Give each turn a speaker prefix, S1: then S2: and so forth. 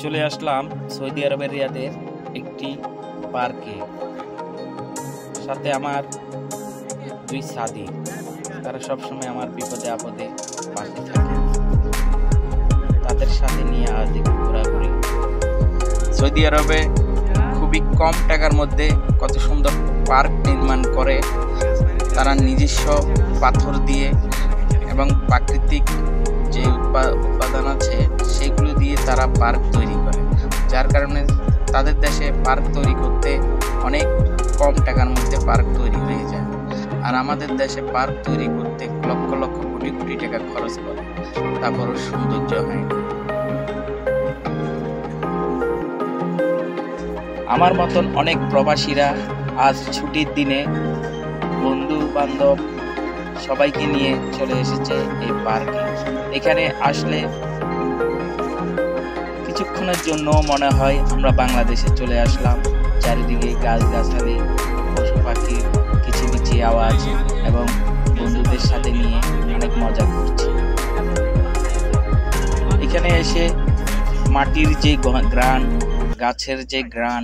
S1: চলে আসলাম সৌদি আরবের রিয়াদের একটি পার্কে। সাথে আমার দুই সাথী, তারা সবসময় আমার বিপদে আপদে পাশে থাকে। তাদের সাথে নিয়ে আজ একটু ঘোরাঘুরি। সৌদি আরবে খুবই কম টাকার মধ্যে কত সুন্দর পার্ক নির্মাণ করে তারা নিজস্ব পাথর দিয়ে এবং প্রাকৃতিক যে উপাদান আছে সেগুলো দিয়ে তারা পার্ক তৈরি করে, যার কারণে তাদের দেশে পার্ক তৈরি করতে অনেক কম টাকার মধ্যে পার্ক তৈরি হয়ে যায়। আর আমাদের দেশে পার্ক তৈরি করতে লক্ষ লক্ষ কোটি কোটি টাকা খরচ করে, তারপরও সৌন্দর্য হয় না। আমার মতন অনেক প্রবাসীরা আজ ছুটির দিনে বন্ধু বান্ধব সবাইকে নিয়ে চলে এসেছে এই পার্কে। এখানে আসলে কিছুক্ষণের জন্য মনে হয় আমরা বাংলাদেশে চলে আসলাম। চারিদিকে গাছগাছালি, পশু পাখির কিচিমিচি আওয়াজ এবং বন্ধুদের সাথে নিয়ে অনেক মজা করছি। এখানে এসে মাটির যে ঘ্রাণ, গাছের যে ঘ্রাণ,